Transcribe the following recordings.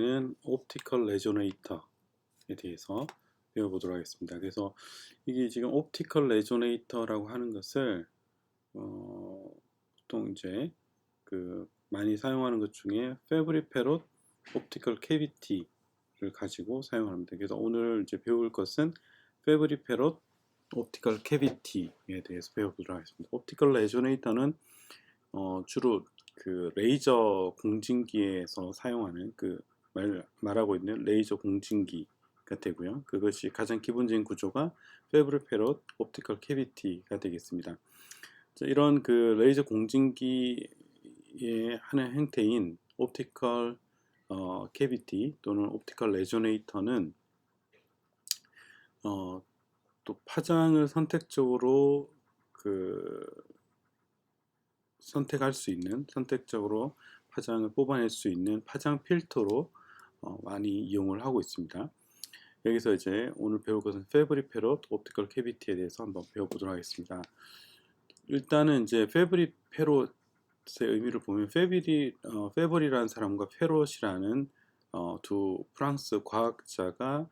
는 옵티컬 레조네이터에 대해서 배워보도록 하겠습니다. 그래서 이게 지금 옵티컬 레조네이터라고 하는 것을 보통 이제 많이 사용하는 것 중에 패브리 패롯 옵티컬 캐비티를 가지고 사용합니다. 그래서 오늘 이제 배울 것은 패브리 패롯 옵티컬 캐비티에 대해서 배워보도록 하겠습니다. 옵티컬 레조네이터는 주로 레이저 공진기에서 사용하는 말하고 있는 레이저 공진기가 되고요. 그것이 가장 기본적인 구조가 패브리 패롯 옵티컬 캐비티가 되겠습니다. 자, 이런 레이저 공진기의 하나의 형태인 옵티컬 캐비티 또는 옵티컬 레조네이터는 또 파장을 선택적으로 선택할 수 있는, 선택적으로 파장을 뽑아낼 수 있는 파장 필터로 많이 이용을 하고 있습니다. 여기서 이제 오늘 배울 것은 패브리 패롯 옵티컬 캐비티에 대해서 한번 배워보도록 하겠습니다. 일단은 이제 패브리 패롯의 의미를 보면 페브리라는 사람과 페롯이라는 두 프랑스 과학자가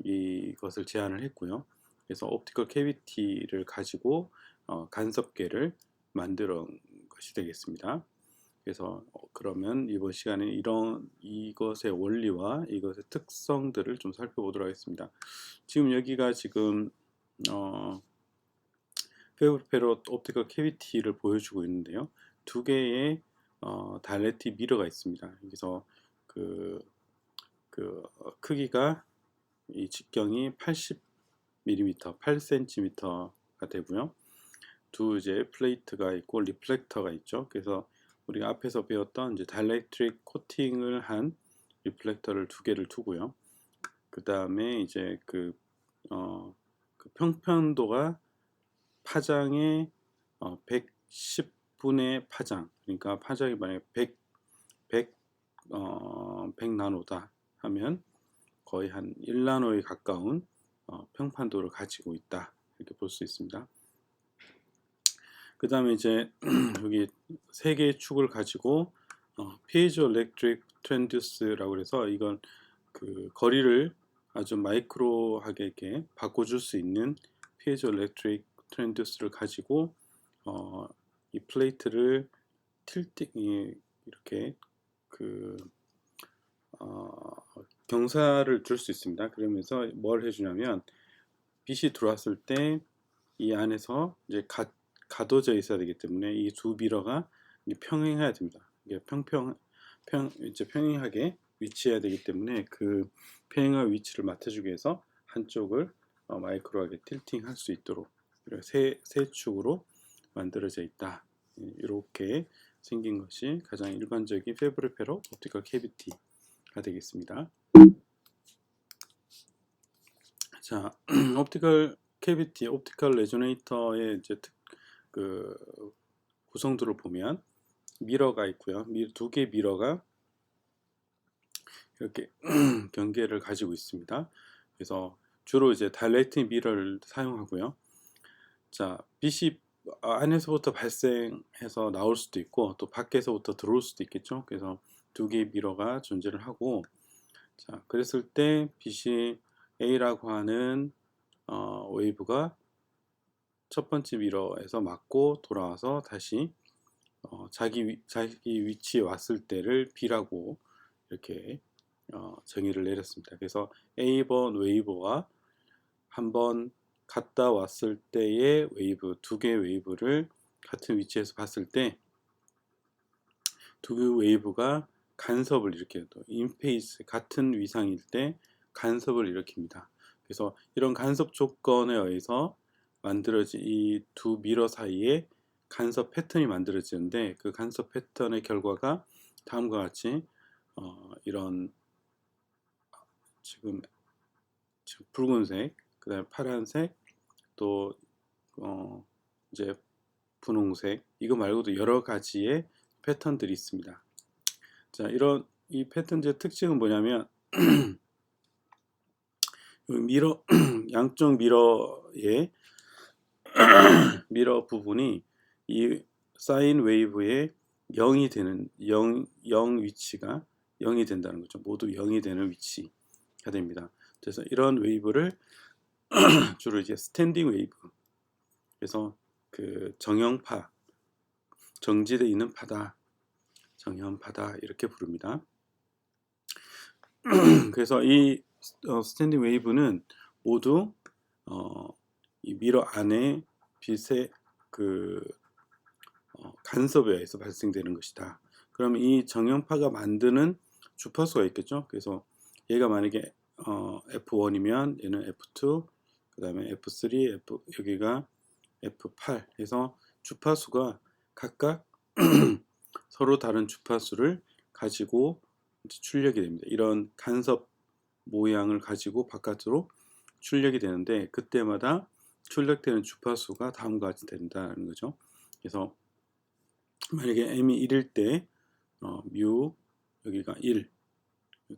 이것을 제안을 했고요. 그래서 옵티컬 캐비티를 가지고 간섭계를 만들어 것이 되겠습니다. 그래서 그러면 이번 시간에 이것의 원리와 이것의 특성들을 좀 살펴보도록 하겠습니다. 지금 여기가 지금 패브리 패롯 옵티컬 캐비티를 보여주고 있는데요. 두 개의 다일렉트릭 미러가 있습니다. 여기서 크기가 이 직경이 80mm, 8cm가 되고요. 두 이제 플레이트가 있고 리플렉터가 있죠. 그래서 우리가 앞에서 배웠던 이제 다일렉트릭 코팅을 한 리플렉터를 두 개를 두고요. 그 다음에 이제 평편도가 파장의 110분의 파장, 그러니까 파장이 만약에 100 나노다 하면 거의 한 1나노에 가까운 평판도를 가지고 있다, 이렇게 볼 수 있습니다. 그 다음에 이제 여기 세 개의 축을 가지고 피에조 일렉트릭 트랜듀스라고 해서 이건 거리를 아주 마이크로하게 이렇게 바꿔줄 수 있는 피에조 일렉트릭 트랜듀스를 가지고 이 플레이트를 이렇게 경사를 줄 수 있습니다. 그러면서 뭘 해주냐면 빛이 들어왔을 때 이 안에서 이제 가둬져 있어야 되기 때문에 이 두 미러가 평행해야 됩니다. 이게 이제 평행하게 위치해야 되기 때문에 그 평행한 위치를 맞춰주기 위해서 한쪽을 마이크로하게 틸팅할 수 있도록 세 축으로 만들어져 있다. 이렇게 생긴 것이 가장 일반적인 패브리 패롯 옵티컬 캐비티가 되겠습니다. 자, 옵티컬 캐비티, 옵티컬 레조네이터의 이제 구성들을 보면 미러가 있고요. 두 개의 미러가 이렇게 경계를 가지고 있습니다. 그래서 주로 이제 다일렉트릭 미러를 사용하고요. 자, 빛이 안에서부터 발생해서 나올 수도 있고 또 밖에서부터 들어올 수도 있겠죠. 그래서 두 개의 미러가 존재를 하고, 자, 그랬을 때 빛이 A라고 하는 웨이브가 첫 번째 미러에서 맞고 돌아와서 다시 자기 위치에 왔을 때를 B라고 이렇게 정의를 내렸습니다. 그래서 A번 웨이브와 한번 갔다 왔을 때의 웨이브, 두 개의 웨이브를 같은 위치에서 봤을 때 두 개의 웨이브가 간섭을 일으켜요. 인페이스, 같은 위상일 때 간섭을 일으킵니다. 그래서 이런 간섭 조건에 의해서 만들어진 이 두 미러 사이에 간섭 패턴이 만들어지는데, 그 간섭 패턴의 결과가 다음과 같이 이런 지금 붉은색, 그 다음에 파란색, 또 이제 분홍색, 이거 말고도 여러 가지의 패턴들이 있습니다. 자, 이 패턴의 특징은 뭐냐면 양쪽 미러의 미러 부분이 이 사인 웨이브의 0이 되는 0 위치가 0이 된다는 거죠. 모두 0이 되는 위치가 됩니다. 그래서 이런 웨이브를 주로 이제 스탠딩 웨이브, 그래서 그 정형파, 정지되어 있는 파다, 정형파다 이렇게 부릅니다. 그래서 이 스탠딩 웨이브는 모두 이 미러 안에 빛의 그 간섭에 의해서 발생되는 것이다. 그럼 이 정형파가 만드는 주파수가 있겠죠. 그래서 얘가 만약에 F1이면 얘는 F2, 그 다음에 F3, 여기가 F8 해서 주파수가 각각 서로 다른 주파수를 가지고 출력이 됩니다. 이런 간섭 모양을 가지고 바깥으로 출력이 되는데 그때마다 출력되는 주파수가 다음과 같이 된다는 거죠. 그래서 만약에 m이 1일 때 뮤 여기가 1,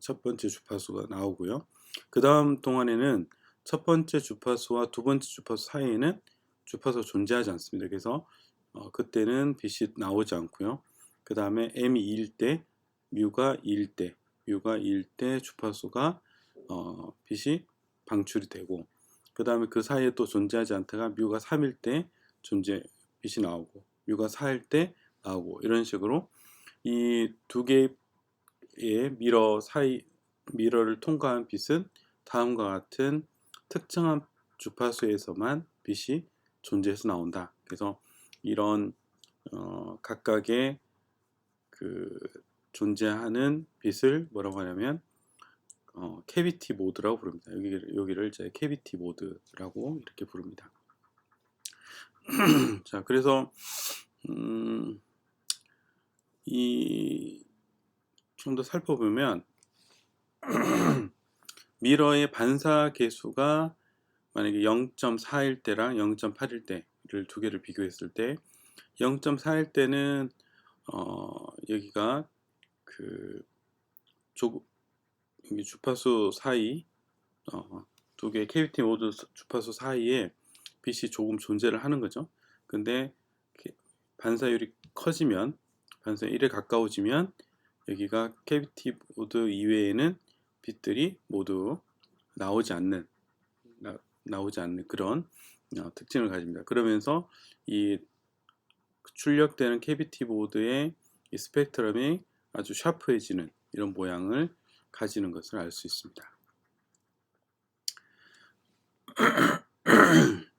첫 번째 주파수가 나오고요. 그 다음 동안에는 첫 번째 주파수와 두 번째 주파수 사이에는 주파수가 존재하지 않습니다. 그래서 그때는 빛이 나오지 않고요. 그 다음에 m이 2일 때, 뮤가 2일 때 주파수가 빛이 방출이 되고, 그 다음에 그 사이에 또 존재하지 않다가 뮤가 3일 때 빛이 나오고, 뮤가 4일 때 나오고, 이런 식으로 이 두 개의 미러를 통과한 빛은 다음과 같은 특정한 주파수에서만 빛이 존재해서 나온다. 그래서 이런 각각의 그 존재하는 빛을 뭐라고 하냐면 캐비티 모드라고 부릅니다. 여기를 이제 캐비티 모드라고 이렇게 부릅니다. 자, 그래서 좀 더 살펴보면 미러의 반사 계수가 만약에 0.4일 때랑 0.8일 때를 두 개를 비교했을 때 0.4일 때는 여기가 그 여기 주파수 사이 두 개의 캐비티 모드 주파수 사이에 빛이 조금 존재를 하는 거죠. 근데 반사율이 커지면 반사 1에 가까워지면 여기가 캐비티 모드 이외에는 빛들이 모두 나오지 않는 그런 특징을 가집니다. 그러면서 이 출력되는 캐비티 모드의 이 스펙트럼이 아주 샤프해지는 이런 모양을 가지는 것을 알 수 있습니다.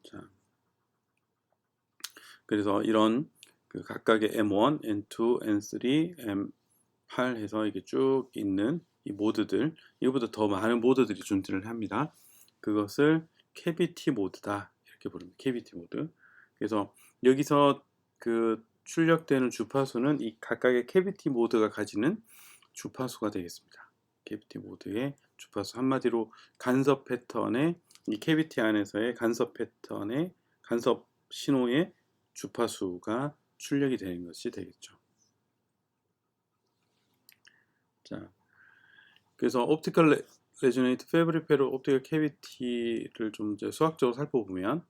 자, 그래서 이런 그 각각의 M1, N2, N3, M8 해서 이게 쭉 있는 이 모드들, 이거보다 더 많은 모드들이 존재를 합니다. 그것을 캐비티 모드다 이렇게 부릅니다. 캐비티 모드. 그래서 여기서 그 출력되는 주파수는 이 각각의 캐비티 모드가 가지는 주파수가 되겠습니다. 캐비티 모드의 주파수, 한마디로 간섭 패턴의 이 캐비티 안에서의 간섭 패턴의 간섭 신호의 주파수가 출력이 되는 것이 되겠죠. 자, 그래서 옵티컬 레조네이트 패브리페로 옵티컬 캐비티를 좀 이제 수학적으로 살펴보면,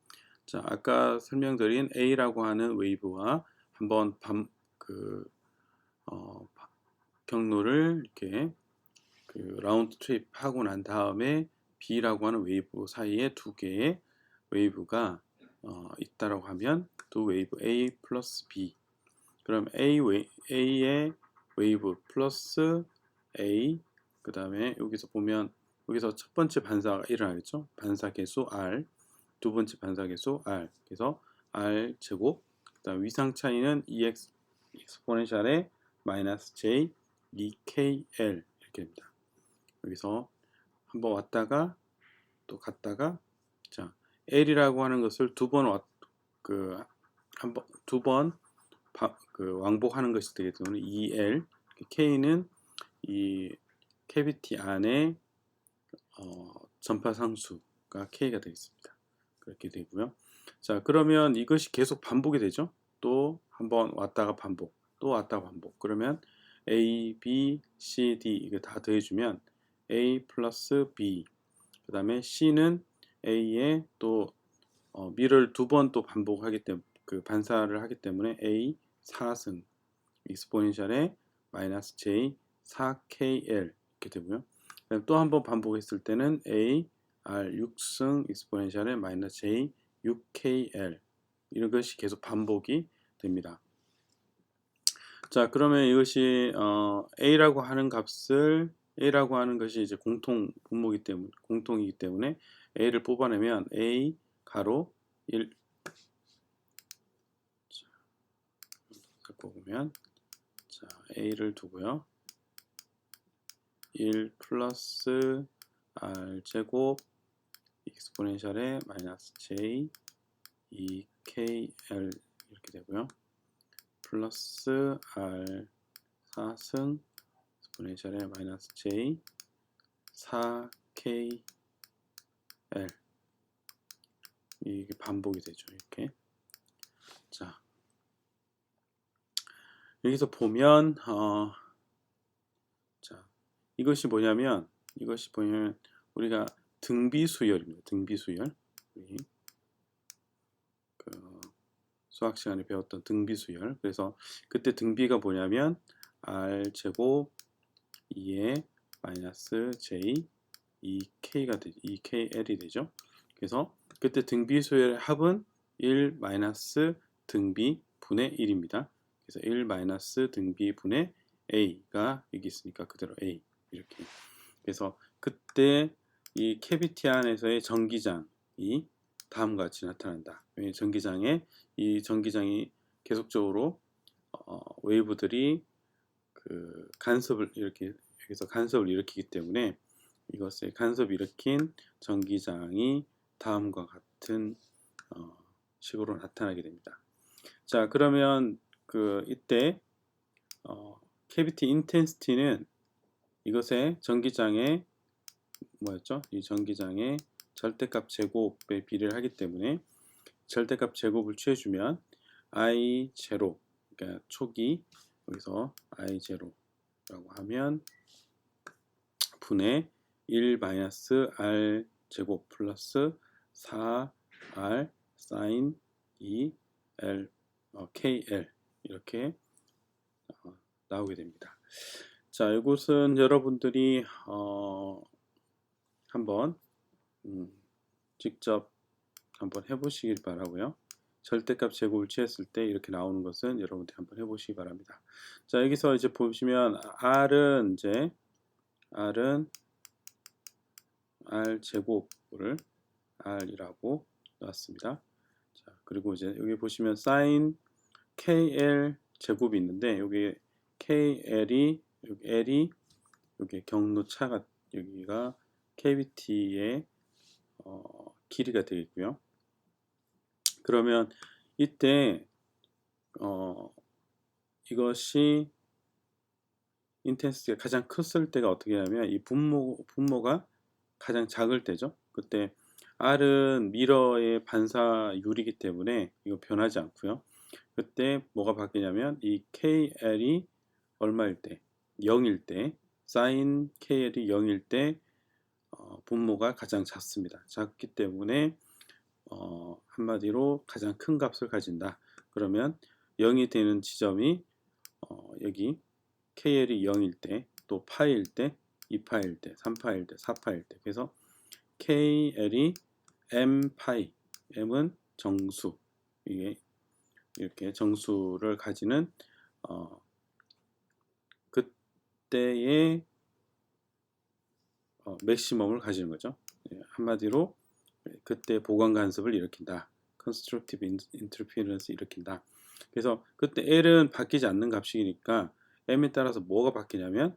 자, 아까 설명드린 A라고 하는 웨이브와 한번 경로를 이렇게 라운드 트립 하고 난 다음에 B라고 하는 웨이브 사이에 두 개의 웨이브가 있다라고 하면 두 웨이브 A 플러스 B, 그럼 A의 웨이브 플러스 A, 그 다음에 여기서 보면 여기서 첫 번째 반사가 일어나겠죠. 반사 계수 R, 두 번째 반사 계수 R, 그래서 R 제곱, 그 다음 위상 차이는 EX 익스포넨셜의 마이너스 J 2KL 이렇게 됩니다. 여기서 한번 왔다가 또 갔다가, 자, L이라고 하는 것을 두 번 왕복하는 것이 되기 때문에 2L, K는 이 캐비티 안에 전파 상수가 K가 되겠습니다. 그렇게 되고요. 자, 그러면 이것이 계속 반복이 되죠. 또 한번 왔다가 반복, 또 왔다가 반복. 그러면 A, B, C, D 이거 다 더해주면 A 플러스 B, 그 다음에 C는 A에 또 미를 두 번 또 반복하기 때문에 그 반사를 하기 때문에 A 4승 익스포넨셜의 마이너스 J 4KL 이렇게 되고요. 또 한 번 반복했을 때는 A R 6승 익스포넨셜의 마이너스 J 6KL 이런 것이 계속 반복이 됩니다. 자, 그러면 이것이 A라고 하는 것이 이제 공통이기 때문에 A를 뽑아내면 A 가로 1 갖고 보면 자, A를 두고요. 1 플러스 R 제곱 익스포넨셜의 마이너스 J 2KL 이렇게 되고요. 플러스 R 4승 익스포넨셜의 마이너스 J 4KL 이게 반복이 되죠. 이렇게. 자, 여기서 보면 자, 이것이 뭐냐면 우리가 등비수열입니다. 등비수열. 우리 그 수학 시간에 배웠던 등비수열. 그래서 그때 등비가 뭐냐면 R 제곱 2의 마이너스 J 2KL이 되죠. 그래서 그때 등비수열의 합은 1 마이너스 등비 분의 1입니다. 그래서 1 마이너스 등비 분의 A가 여기 있으니까 그대로 A 이렇게. 그래서 그때 이 캐비티 안에서의 전기장이 다음과 같이 나타난다. 이 전기장이 계속적으로 웨이브들이 그 간섭을 여기서 간섭을 일으키기 때문에 이것의 간섭을 일으킨 전기장이 다음과 같은 식으로 나타나게 됩니다. 자, 그러면 이때 캐비티 인텐시티는 이것의 전기장의 뭐였죠? 이 전기장의 절대값 제곱에 비례를 하기 때문에 절대값 제곱을 취해주면 I0 그러니까 초기 여기서 I0라고 하면 분의 1 마이너스 R 제곱 플러스 4R 사인 2L KL 이렇게 나오게 됩니다. 자, 이것은 여러분들이 한번 직접 한번 해보시길 바라고요. 절대값 제곱을 취했을 때 이렇게 나오는 것은 여러분들이 한번 해보시기 바랍니다. 자, 여기서 이제 보시면 R은 R 제곱을 R이라고 놨습니다. 자, 그리고 이제 여기 보시면 사인 KL 제곱이 있는데 여기 KL이 여기 L이 여기 경로차가 여기가 캐비티의 길이가 되겠고요. 그러면 이때 이것이 인텐시티가 가장 컸을 때가 어떻게 하면 이 분모가 가장 작을 때죠. 그때 R은 미러의 반사율이기 때문에 이거 변하지 않고요. 그때 뭐가 바뀌냐면 이 KL이 얼마일 때? 0일 때 사인 KL이 0일 때 분모가 가장 작습니다. 작기 때문에 한마디로 가장 큰 값을 가진다. 그러면 0이 되는 지점이 여기 KL이 0일 때, 또 파일 때, 2파일 때, 3파일 때, 4파일 때. 그래서 KL이 M 파이, M은 정수, 이게 이렇게 정수를 가지는 그때의 맥시멈을 가지는 거죠. 한마디로 그때 보강 간섭을 일으킨다. Constructive Interference 일으킨다. 그래서 그때 L은 바뀌지 않는 값이니까 M에 따라서 뭐가 바뀌냐면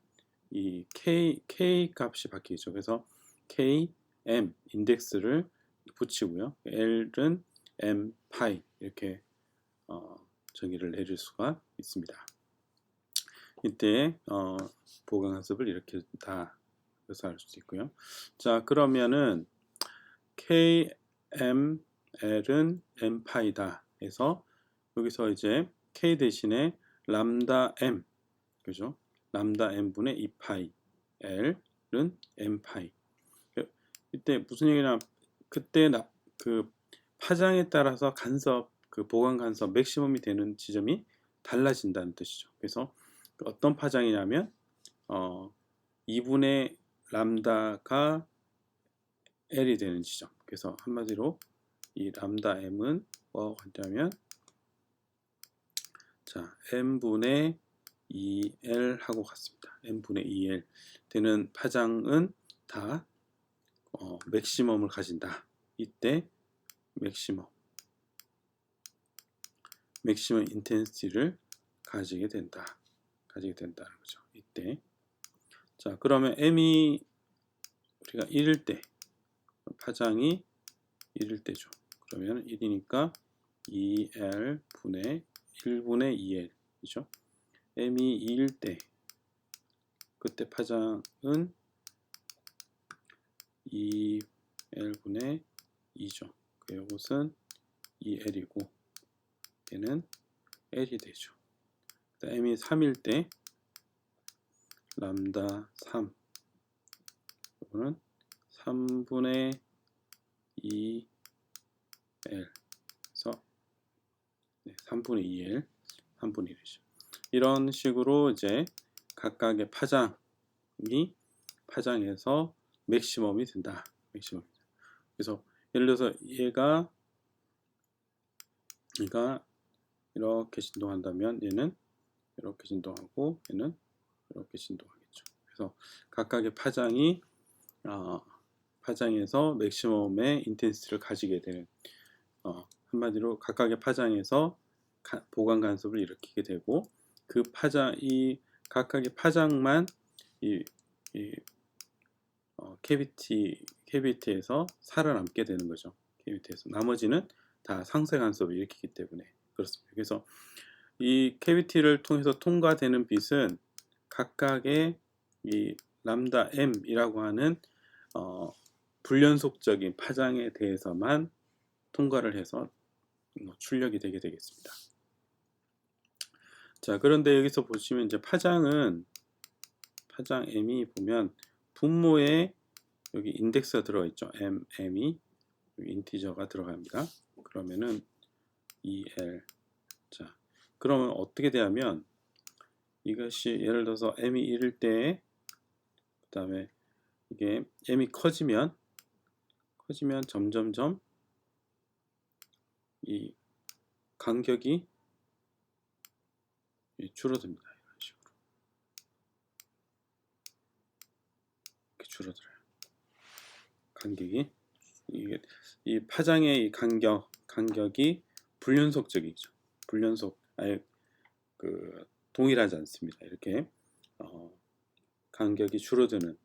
이 K 값이 바뀌죠. 그래서 K, M 인덱스를 붙이고요. L은 M 파이 이렇게 정의를 내릴 수가 있습니다. 이때 보강 간섭을 일으킨다. 그래서 알 수 있고요. 자, 그러면은 KML은 M파이다 해서 여기서 이제 K 대신에 람다 M 그죠? 람다 M분의 2파이 L은 M파이. 이때 무슨 얘기냐? 그때 그 파장에 따라서 간섭 그 보강 간섭 맥시멈이 되는 지점이 달라진다는 뜻이죠. 그래서 어떤 파장이냐면 2분의 람다가 L이 되는 지점. 그래서 한마디로 이 람다 M은 뭐하고 같냐면 자, M분의 2L 하고 같습니다. M분의 2L 되는 파장은 다 맥시멈을 가진다. 이때 맥시멈 인텐시티를 가지게 된다는 거죠. 이때. 자, 그러면 M이 우리가 1일 때 파장이 1일 때죠. 그러면 1이니까 2L 분의 1분의 2L 이죠. M이 2일 때 그때 파장은 2L분의 2죠. 이것은 2L이고 얘는 L이 되죠. M이 3일 때 람다 3 이거는 3분의 2L 그래서 3분의 2L 3분의 1이죠. 이런 식으로 이제 각각의 파장에서 맥시멈이 된다. 맥시멈. 그래서 예를 들어서 얘가 이렇게 진동한다면 얘는 이렇게 진동하고 얘는 이렇게 진동하겠죠. 그래서 각각의 파장에서 맥시멈의 인텐시티를 가지게 되는 한마디로 각각의 파장에서 보강 간섭을 일으키게 되고 그 각각의 파장만 캐비티에서 살아남게 되는 거죠. 캐비티에서 나머지는 다 상쇄 간섭을 일으키기 때문에 그렇습니다. 그래서 이 캐비티를 통해서 통과되는 빛은 각각의 이 람다 M이라고 하는 불연속적인 파장에 대해서만 통과를 해서 출력이 되게 되겠습니다. 자, 그런데 여기서 보시면 이제 파장 M이 보면 분모에 여기 인덱스가 들어가 있죠. M이 인티저가 들어갑니다. 그러면은 2L. 자, 그러면 어떻게 되냐면 이것이 예를 들어서 M이 1일 때 그 다음에 이게 M이 커지면 점점점 이 간격이 줄어듭니다. 이런 식으로 이렇게 줄어들어요. 간격이 이 파장의 이 간격이 불연속적이죠. 아예 동일하지 않습니다. 이렇게 간격이 줄어드는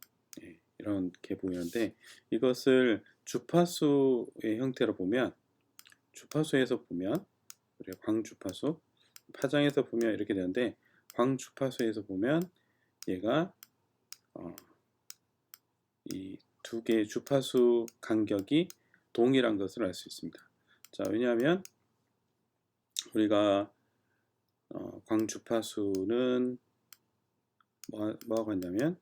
이렇게 보이는데 이것을 주파수의 형태로 보면 주파수에서 보면 우리가 광주파수 파장에서 보면 이렇게 되는데 광주파수에서 보면 얘가 이 두 개의 주파수 간격이 동일한 것을 알 수 있습니다. 자, 왜냐하면 우리가 광주파수는 뭐하고 같냐면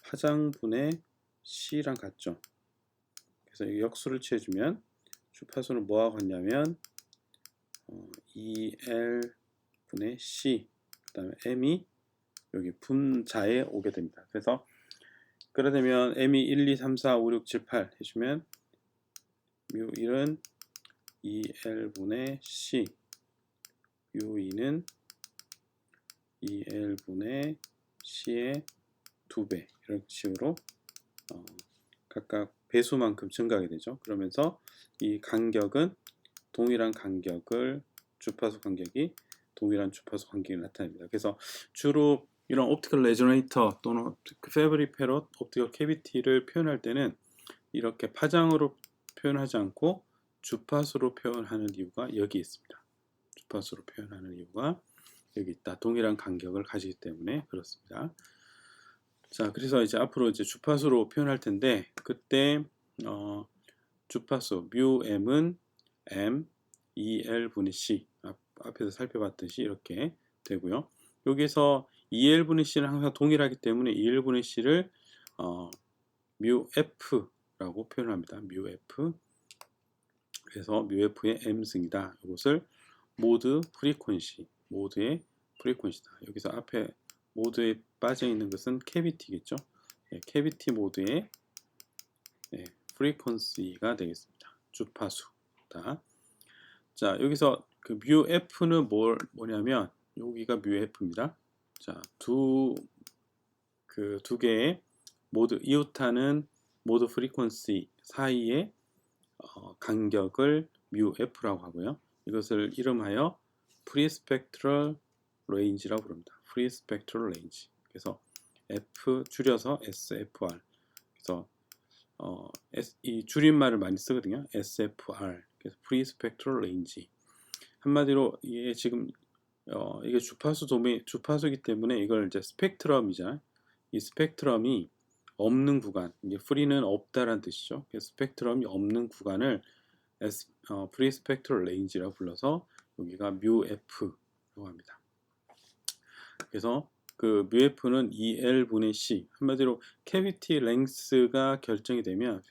파장분의 C랑 같죠. 그래서 역수를 취해주면 주파수는 뭐하고 같냐면 2L분의 C 그 다음에 M이 여기 분자에 오게 됩니다. 그래서 그러다 되면 M이 1, 2, 3, 4, 5, 6, 7, 8 해주면 뮤1은 2L분의 C 뮤2는 2L분의 C의 2배 이런 식으로 각각 배수만큼 증가하게 되죠. 그러면서 이 간격은 동일한 주파수 간격이 동일한 주파수 간격이 나타납니다. 그래서 주로 이런 옵티컬 레조네이터 또는 패브릭 패럿 옵티컬 캐비티를 표현할 때는 이렇게 파장으로 표현하지 않고 주파수로 표현하는 이유가 여기 있습니다. 주파수로 표현하는 이유가 여기 있다. 동일한 간격을 가지기 때문에 그렇습니다. 자, 그래서 이제 앞으로 이제 주파수로 표현할 텐데 그때 주파수 μm은 m 2L분의 C 앞에서 살펴봤듯이 이렇게 되고요. 여기서 2L분의 C는 항상 동일하기 때문에 2L분의 C를 μf라고 표현합니다. μf 그래서 μf의 m승이다. 이것을 모드의 프리퀀시다. 여기서 앞에 모드의 빠져 있는 것은 캐비티겠죠. 캐비티 모드의 프리퀀시가 되겠습니다. 주파수다. 자, 여기서 그 뮤 f는 뭐냐면 여기가 뮤 f입니다. 자, 두 개의 모드 이웃하는 모드 프리퀀시 사이의 간격을 뮤 f라고 하고요. 이것을 이름하여 프리스펙트럴 레인지라고 부릅니다. 프리스펙트럴 레인지. 그래서 F 줄여서 SFR. 그래서 이 줄임말을 많이 쓰거든요. SFR. 그래서 프리스펙트럴 레인지. 한마디로 이게 지금 이게 주파수이기 때문에 이걸 이제 스펙트럼이잖아요. 이 스펙트럼이 없는 구간, 이게 프리는 없다라는 뜻이죠. 그래서 스펙트럼이 없는 구간을 프리스펙트럴 레인지라고 불러서 여기가 뮤 F라고 합니다. 그래서 그 뮤 F는 2L분의 C, 한마디로 캐비티 랭스가 결정이 되면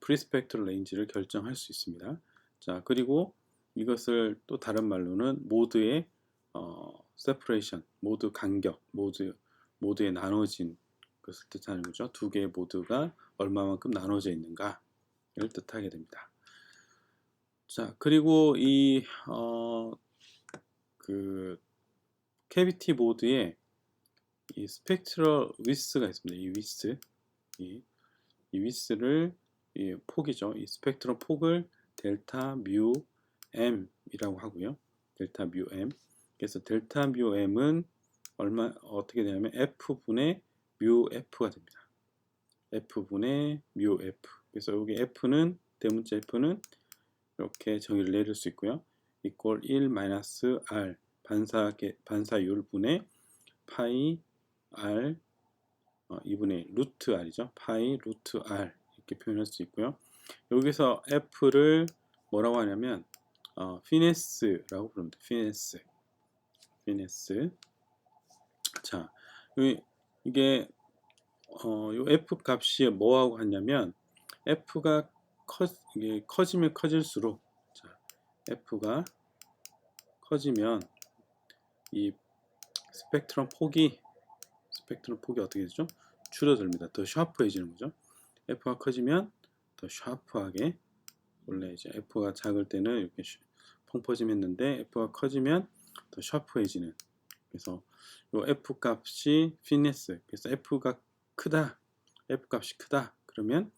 프리스펙트럴 레인지를 결정할 수 있습니다. 자, 그리고 이것을 또 다른 말로는 모드의 세퍼레이션, 모드 간격, 모드에 나눠진 것을 뜻하는 거죠. 두 개의 모드가 얼마만큼 나눠져 있는가를 뜻하게 됩니다. 자, 그리고 그 캐비티 모드에 이 스펙트럴 위스가 있습니다. 이 위스, 이 위스를 폭이죠. 이 스펙트럼 폭을 델타 뮤 M이라고 하고요. 델타 뮤 M. 그래서 델타 뮤 M은 어떻게 되냐면 F분의 뮤 F가 됩니다. F분의 뮤 F. 그래서 여기 F는 대문자 F는 이렇게 정의를 내릴 수 있고요. 이퀄 1 마이너스 R 반사율 분의 파이 R 2분의 루트 R이죠. 파이 루트 R 이렇게 표현할 수 있고요. 여기서 F를 뭐라고 하냐면 피네스라고 부릅니다. 피네스. 자, 이게 요 F 값이 뭐하고 같냐면 F가 이게 커지면 커질수록, 자, F가 커지면 이 스펙트럼 폭이 어떻게 되죠? 줄어듭니다. 더 샤프해지는 거죠. F가 커지면 더 샤프하게, 원래 이제 F가 작을 때는 이렇게 펑퍼짐했는데 F가 커지면 더 샤프해지는. 그래서 요 F 값이 피네스. 그래서 F 값이 크다. 그러면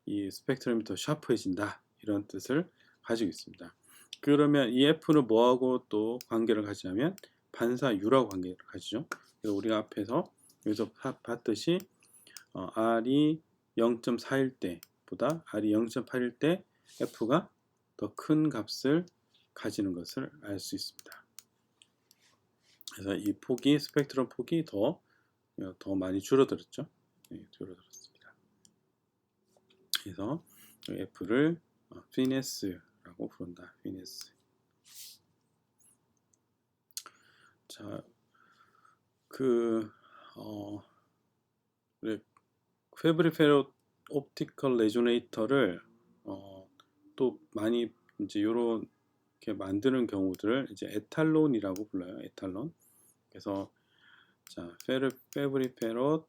이 스펙트럼이 더 샤프해진다. 이런 뜻을 가지고 있습니다. 그러면 이 F는 뭐하고 또 관계를 가지냐면 반사율하고 관계를 가지죠. 그래서 우리가 앞에서 여기서 봤듯이 R이 0.4일 때보다 R이 0.8일 때 F가 더 큰 값을 가지는 것을 알 수 있습니다. 그래서 이 폭이, 스펙트럼 폭이 더 많이 줄어들었죠. 네, 줄어들었습니다. 그래서 F를 피네스라고 부른다. 피네스. 자, 페브리페롯 옵티컬 레조네이터를 또 많이 이제 이렇게 만드는 경우들을 이제 에탈론이라고 불러요. 에탈론. 그래서 자, 페브리페롯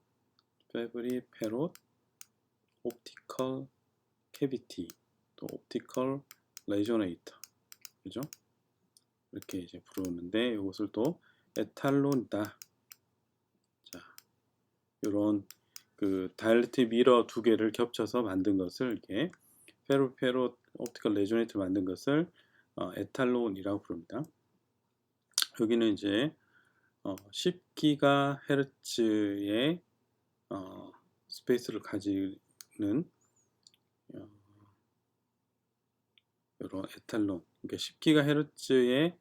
옵티컬 캐비티, 또 옵티컬 레조네이터, 그죠? 이렇게 이제 부르는데 이것을 또 에탈론이다. 자, 이런 그 다이렉트 미러 두 개를 겹쳐서 만든 것을 이렇게 페브리페롯 옵티컬 레조네이터 만든 것을 에탈론이라고 부릅니다. 여기는 이제 10GHz의 스페이스를 가지는 이런 에탈론, 그러니까 10GHz의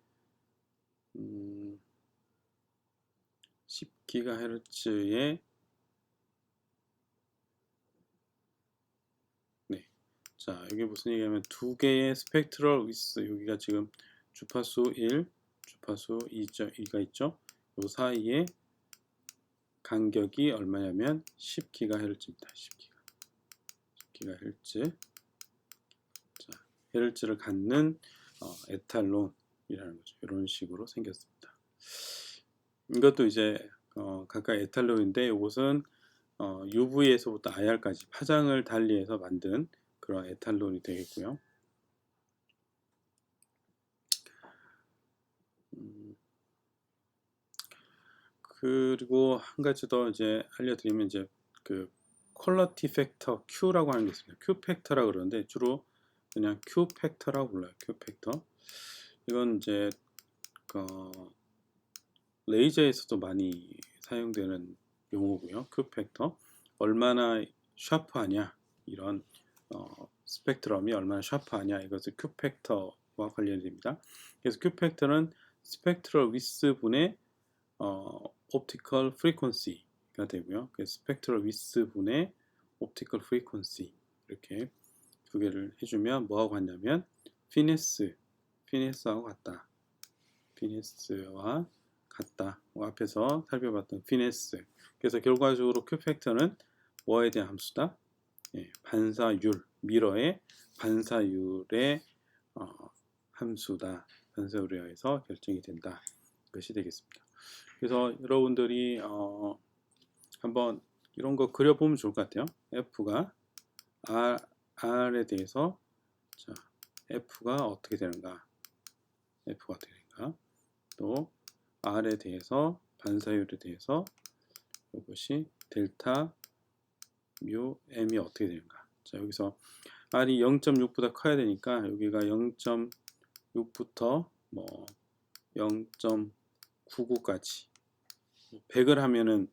10GHz의 네, 자, 여기 무슨 얘기하면 두 개의 스펙트럴 위스, 여기가 지금 주파수 1, 주파수 2가 있죠. 요 사이에 간격이 얼마냐면 10GHz입니다. 10GHz. 자, 헤르츠를 갖는 에탈론이라는 거죠. 이런 식으로 생겼습니다. 이것도 이제 각각 에탈론인데 이것은 UV에서부터 IR까지 파장을 달리해서 만든 그런 에탈론이 되겠고요. 그리고 한 가지 더 이제 알려드리면 이제 그 퀄리티 팩터 Q라고 하는 게 있습니다. Q 팩터라고 그러는데 주로 그냥 Q 팩터라고 불러요. Q 팩터. 이건 이제 레이저에서도 많이 사용되는 용어고요. Q 팩터. 얼마나 샤프하냐, 이런 스펙트럼이 얼마나 샤프하냐, 이것을 Q 팩터와 관련이 됩니다. 그래서 Q 팩터는 스펙트럴 위스 분의 옵티컬 프리퀀시가 되고요. 그래서 스펙트럴 위스 분의 옵티컬 프리퀀시, 이렇게 두 개를 해주면 뭐하고 같냐면 피네스하고 같다. 피네스와 같다. 앞에서 살펴봤던 피네스. 그래서 결과적으로 Q 팩터는 뭐에 대한 함수다? 반사율, 미러의 반사율의 함수다. 반사율에 의해서 결정이 된다. 것이 되겠습니다. 그래서 여러분들이 한번 이런 거 그려보면 좋을 것 같아요. F가 R에 대해서, 자, F가 어떻게 되는가? F가 어떻게 되는가? 또 R에 대해서, 반사율에 대해서 이것이 델타 뮤 M이 어떻게 되는가? 자, 여기서 R이 0.6보다 커야 되니까 여기가 0.6부터 뭐 0.99까지 100을 하면은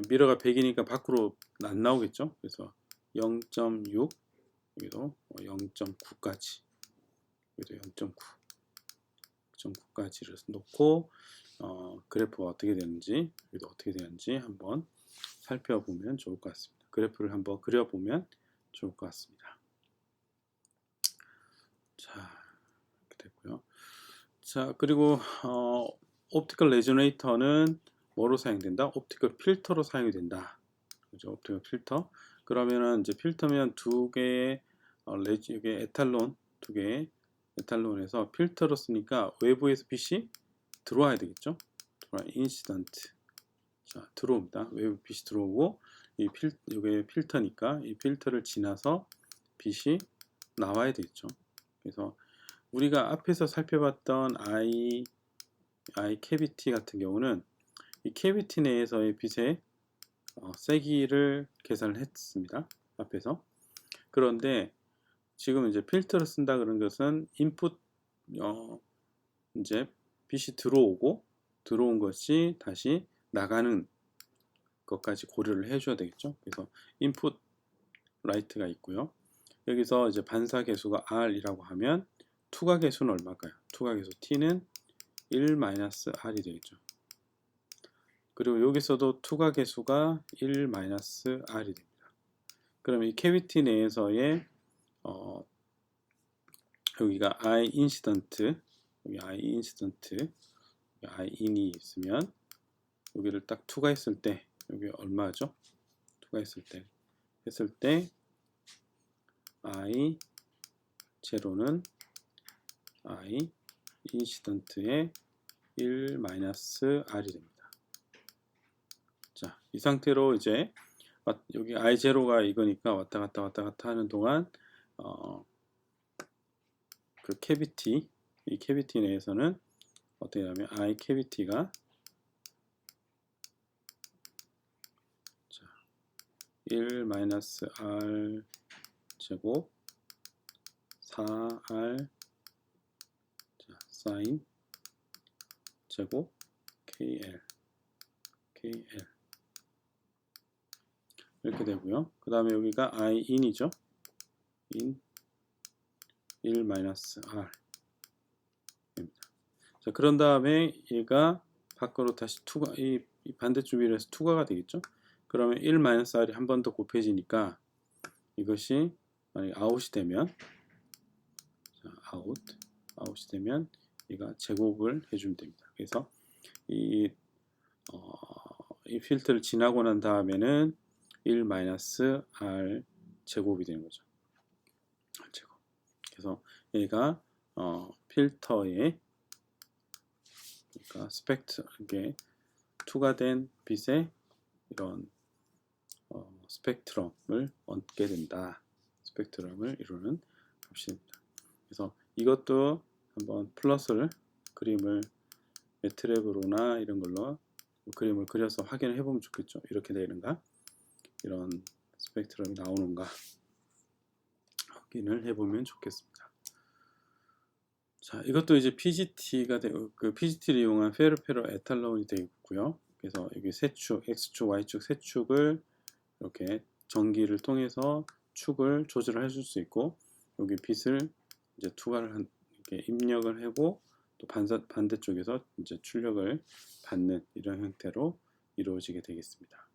미러가 100이니까 밖으로 안 나오겠죠. 그래서 0.6, 여기도 0.9까지, 여기도 0.9까지를 놓고 그래프가 어떻게 되는지, 여기도 어떻게 되는지 한번 살펴보면 좋을 것 같습니다. 그래프를 한번 그려보면 좋을 것 같습니다. 자, 이렇게 됐고요. 자, 그리고 옵티컬 레조네이터는 뭐로 사용된다? 옵티컬 필터로 사용이 된다. 그죠? 옵티컬 필터. 그러면은 이제 필터면 두 개의 이게 에탈론, 두 개의 에탈론에서 필터로 쓰니까 외부에서 빛이 들어와야 되겠죠? 인시던트. 자, 들어옵니다. 외부 빛이 들어오고 이게 필터니까 이 필터를 지나서 빛이 나와야 되겠죠. 그래서 우리가 앞에서 살펴봤던 I 캐비티 같은 경우는 이 캐비티 내에서의 빛의 세기를 계산을 했습니다. 앞에서. 그런데 지금 이제 필터를 쓴다 그런 것은 인풋 이제 빛이 들어온 것이 다시 나가는 것까지 고려를 해줘야 되겠죠. 그래서 인풋 라이트가 있고요. 여기서 이제 반사 계수가 R이라고 하면 투과 계수는 얼마일까요? 투과 계수 T는 1-R이 되겠죠. 그리고 여기서도 투과 계수가 1-R이 됩니다. 그러면 이 캐비티 내에서의 여기가 I 인시던트, 여기 I 인시던트, I 인이 있으면 여기를 딱 투과했을 때 여기 얼마죠? 투과했을 때 I 제로는 I 인시던트의 1-R이 됩니다. 자, 이 상태로 이제 여기 I0가 이거니까 왔다 갔다 하는 동안 그 캐비티, 이 캐비티 내에서는 어떻게 하면 I 캐비티가 1-R 제곱 4R 사인 제곱 KL 이렇게 되고요. 그 다음에 여기가 I in이죠. in 1-R 입니다. 자, 그런 다음에 얘가 밖으로 다시 투과, 이 반대쪽 위에서 투과가 되겠죠. 그러면 1-R이 한 번 더 곱해지니까 이것이 만약에 아웃이 되면, 자, 아웃이 되면 얘가 제곱을 해주면 됩니다. 그래서 이 필터를 지나고 난 다음에는 1-R 제곱이 되는 거죠. 제곱. 그래서 얘가 필터의 그러니까 이게 투과된 빛의 이런 스펙트럼을 얻게 된다. 스펙트럼을 이루는 값입니다. 그래서 이것도 한번 플러스를 그림을 매트랩으로나 이런 걸로 그림을 그려서 확인을 해보면 좋겠죠. 이렇게 되는가, 이런 스펙트럼이 나오는가 확인을 해보면 좋겠습니다. 자, 이것도 이제 PGT가 되고, 그 PGT를 이용한 페르페로 에탈론이 되어 있고요. 그래서 여기 세 축, X축, Y축 세 축을 이렇게 전기를 통해서 축을 조절을 해줄 수 있고, 여기 빛을 이제 투과를 이렇게 입력을 하고, 또 반대쪽에서 이제 출력을 받는 이런 형태로 이루어지게 되겠습니다.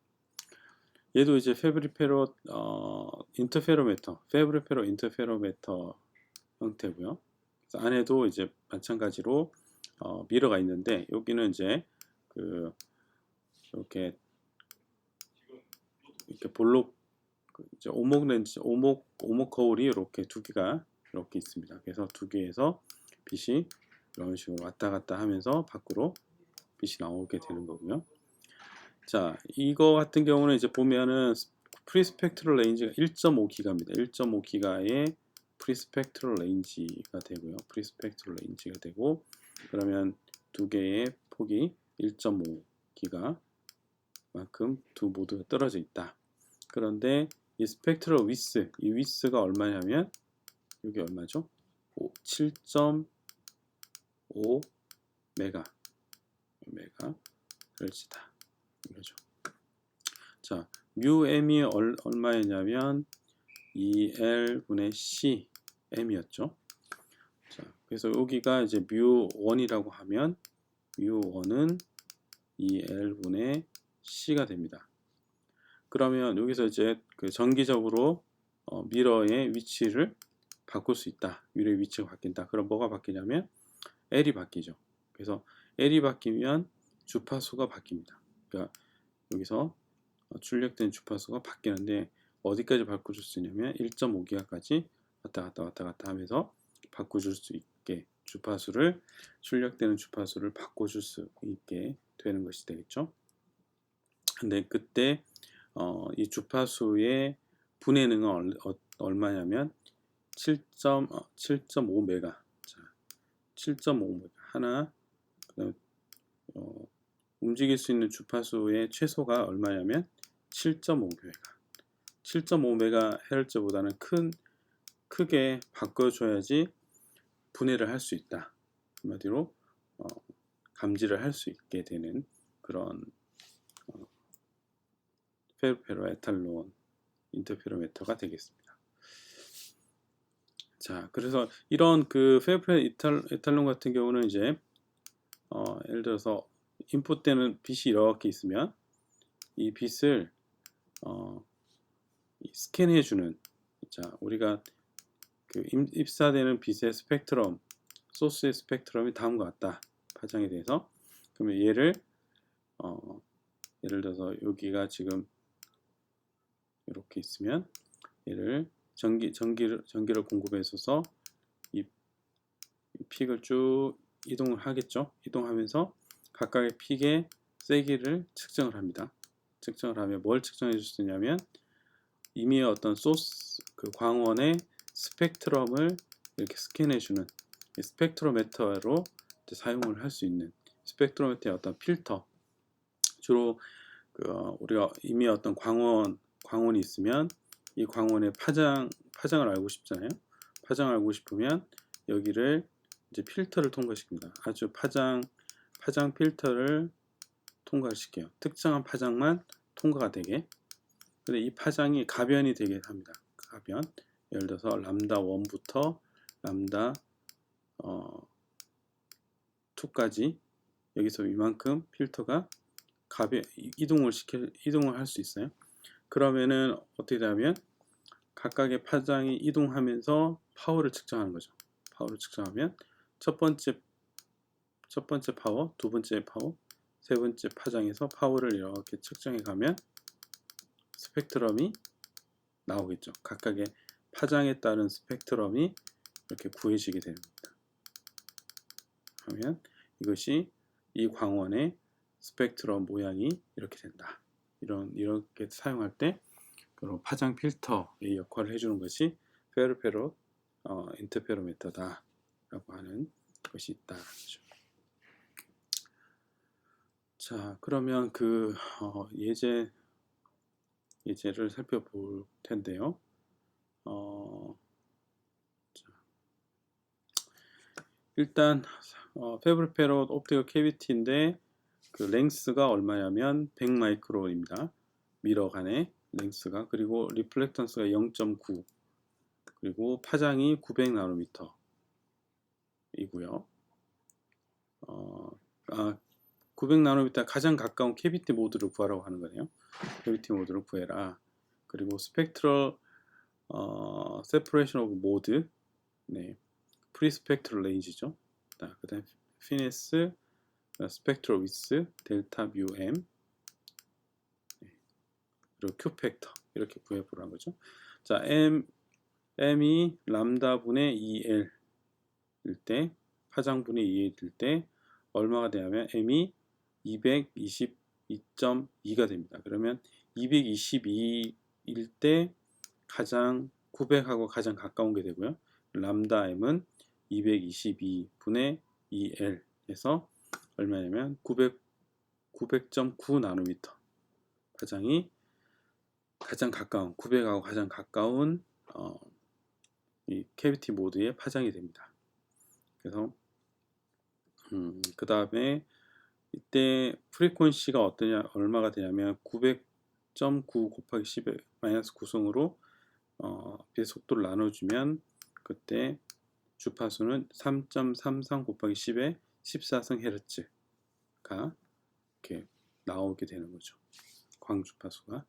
얘도 이제 페브리페로 인터페로메터 형태고요. 그래서 안에도 이제 마찬가지로 미러가 있는데, 여기는 이제 그 이렇게 볼록 이제 오목 렌즈, 오목 거울이 이렇게 두 개가 이렇게 있습니다. 그래서 두 개에서 빛이 이런 식으로 왔다 갔다 하면서 밖으로 빛이 나오게 되는 거고요. 자, 이거 같은 경우는 이제 보면은 프리스펙트럴 레인지가 1.5기가입니다. 1.5기가의 프리스펙트럴 레인지가 되고요. 프리스펙트럴 레인지가 되고, 그러면 두 개의 폭이 1.5기가 만큼 두 모두가 떨어져 있다. 그런데 이 스펙트럴 위스, 이 위스가 얼마냐면 이게 얼마죠? 7.5 메가 헬츠다. 이거죠. 자, 뮤 m이 얼마였냐면 2L분의 C m이었죠. 자, 그래서 여기가 이제 뮤 1이라고 하면 뮤 1은 2L분의 C가 됩니다. 그러면 여기서 이제 그 정기적으로 미러의 위치를 바꿀 수 있다. 미러의 위치가 바뀐다. 그럼 뭐가 바뀌냐면 L이 바뀌죠. 그래서 L이 바뀌면 주파수가 바뀝니다. 그러니까 여기서 출력된 주파수가 바뀌는데 어디까지 바꿔줄 수 있냐면 1.5기가까지 왔다 갔다 하면서 바꿔줄 수 있게 출력되는 주파수를 바꿔줄 수 있게 되는 것이 되겠죠. 근데 그때 이 주파수의 분해능은 얼마냐면 7.5메가. 자, 7.5메가 하나. 그다음 움직일 수 있는 주파수의 최소가 얼마냐면 7.5메가. 7.5메가헤르츠보다는 크게 바꿔줘야지 분해를 할 수 있다. 한마디로 감지를 할 수 있게 되는 그런 페르페로 에탈론 인터페로메터가 되겠습니다. 자, 그래서 이런 그 페르페로 에탈론 같은 경우는 이제 예를 들어서 인풋되는 빛이 이렇게 있으면 이 빛을 스캔해주는, 자, 우리가 그 입사되는 빛의 스펙트럼, 소스의 스펙트럼이 다음과 같다. 파장에 대해서. 그러면 얘를 예를 들어서 여기가 지금 이렇게 있으면 얘를 전기를 공급해줘서 이 픽을 쭉 이동을 하겠죠. 이동하면서 각각의 픽의 세기를 측정을 합니다. 측정을 하면 뭘 측정해 줄 수 있냐면 이미 어떤 소스 그 광원의 스펙트럼을 이렇게 스캔해주는 스펙트로메터로 사용을 할 수 있는 스펙트로메터의 어떤 필터, 주로 우리가 이미 어떤 광원이 있으면 이 광원의 파장을 알고 싶잖아요. 파장을 알고 싶으면 여기를 이제 필터를 통과시킵니다. 아주 파장 필터를 통과시켜요. 특정한 파장만 통과가 되게. 근데 이 파장이 가변이 되게 합니다. 가변. 예를 들어서 람다 1부터 람다 2까지 여기서 이만큼 필터가 이동을 할 수 있어요. 그러면은 어떻게 되냐면 각각의 파장이 이동하면서 파워를 측정하는 거죠. 파워를 측정하면 첫 번째 파워, 두 번째 파워, 세 번째 파장에서 파워를 이렇게 측정해 가면 스펙트럼이 나오겠죠. 각각의 파장에 따른 스펙트럼이 이렇게 구해지게 됩니다. 하면 이것이 이 광원의 스펙트럼 모양이 이렇게 된다. 이렇게 사용할 때 그런 파장 필터의 역할을 해주는 것이 페르페롯 인터페로미터다라고 하는 것이 있다. 자, 그러면 그 예제를 살펴볼 텐데요. 자, 일단 페브르페롯 옵티컬 캐비티인데 그 랭스가 얼마냐면 100 마이크론입니다. 미러 간의 랭스가. 그리고 리플렉턴스가 0.9 그리고 파장이 900 나노미터 이고요. 900 나노미터 가장 가까운 캐비티 모드를 구하라고 하는 거네요. 캐비티 모드를 구해라. 그리고 스펙트럴 세퍼레이션 오브 모드, 네, 프리스펙트럴 레인지죠. 그다음 피니스, 스펙트럴 위스, 델타 뮤 M, 그리고 Q 팩터 이렇게 구해보라는 거죠. 자, M이 람다 분의 2L일 때, 파장분의 2L일 때 얼마가 되냐면 M이 222.2가 됩니다. 그러면 222일 때 가장 900하고 가장 가까운 게 되고요. 람다 M은 222분의 2L에서 얼마냐면 900.9 나노미터 파장이 가장 가까운 900하고 가장 가까운 이 캐비티 모드의 파장이 됩니다. 그래서 그 다음에 이때 프리퀀시가 얼마가 되냐면 900.9 곱하기 10의 마이너스 9승으로 빛의 속도를 나눠주면 그때 주파수는 3.33 곱하기 10의 14승 헤르츠가 이렇게 나오게 되는 거죠. 광주파수가.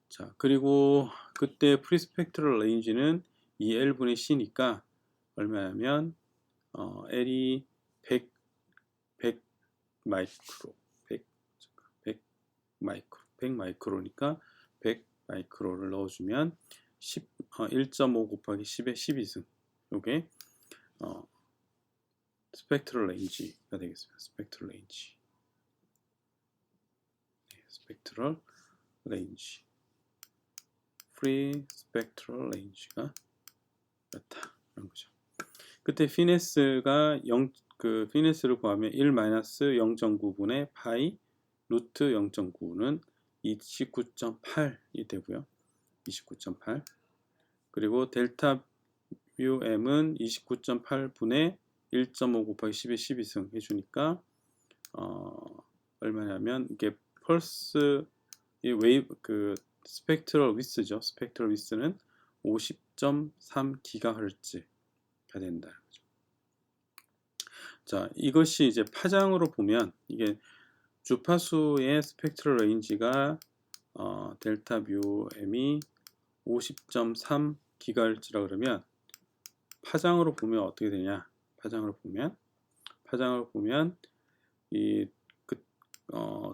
자, 그리고 그때 프리스펙트럴 레인지는 2L분의 C니까 얼마냐면 L이 100 마이크로, 100 마이크로니까 100 마이크로를 넣어주면 1.5 곱하기 10의 12승. 요게 스펙트럴 레인지가 되겠습니다. 스펙트럴 레인지. 네, 스펙트럴 레인지. 프리 스펙트럴 레인지가 그렇다. 그런 거죠. 그때 피네스가 피네스를 구하면 1-0.9분의 파이 루트 0.9는 29.8이 되고요. 29.8. 그리고 델타 뮤 M은 29.8분의 1.5 곱하기 10의 12승 해주니까 얼마냐면 이게 펄스 이 웨이브 스펙트럴 위스죠. 스펙트럴 위스는 50.3 기가헤르츠가 된다. 자, 이것이 이제 파장으로 보면 이게 주파수의 스펙트럴 레인지가 델타 뮤 M이 50.3 기가헤르츠라 그러면 파장으로 보면 어떻게 되냐? 파장으로 보면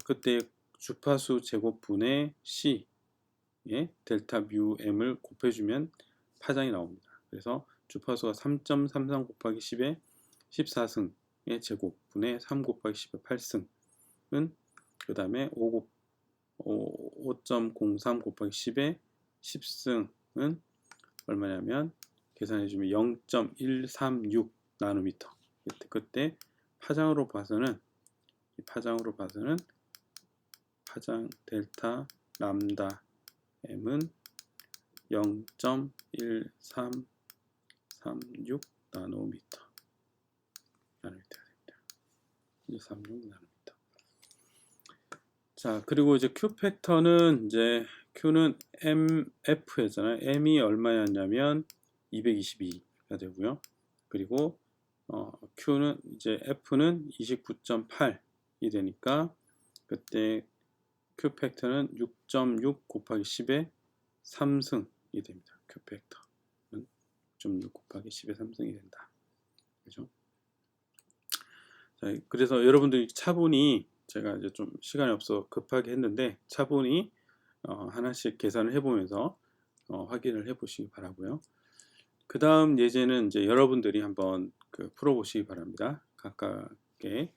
그때 주파수 제곱분의 C의 델타 뮤 M을 곱해주면 파장이 나옵니다. 그래서 주파수가 3.33 곱하기 10의 14승의 제곱분의 3 곱하기 10의 8승은 그 다음에 5.03 곱하기 10의 10승은 얼마냐면 계산해주면 0.136 나노미터. 그때 파장으로 봐서는 파장 델타 람다 M은 0.1336 나노미터가 됩니다. 136 나노미터. 자, 그리고 이제 Q 팩터는 이제 Q는 MF였잖아요. M이 얼마였냐면 222가 되고요. 그리고 Q는 이제 F는 29.8이 되니까 그때 Q 팩터는 6.6 곱하기 10의 3승이 됩니다. Q 팩터는 6.6 곱하기 10의 3승이 된다. 그죠? 자, 그래서 여러분들이 차분히 제가 이제 좀 시간이 없어 급하게 했는데 차분히 하나씩 계산을 해보면서 확인을 해보시기 바라고요. 그 다음 예제는 이제 여러분들이 한번 풀어보시기 바랍니다. 각각의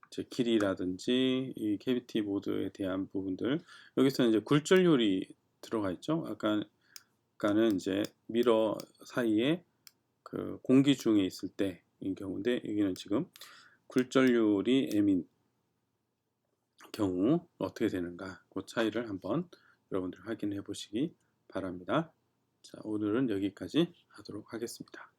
이제 길이라든지 이 캐비티 모드에 대한 부분들, 여기서는 이제 굴절률이 들어가 있죠. 아까는 이제 미러 사이에 그 공기 중에 있을 때인 경우인데, 여기는 지금 굴절률이 M인 경우 어떻게 되는가, 그 차이를 한번 여러분들 확인해 보시기 바랍니다. 자, 오늘은 여기까지 하도록 하겠습니다.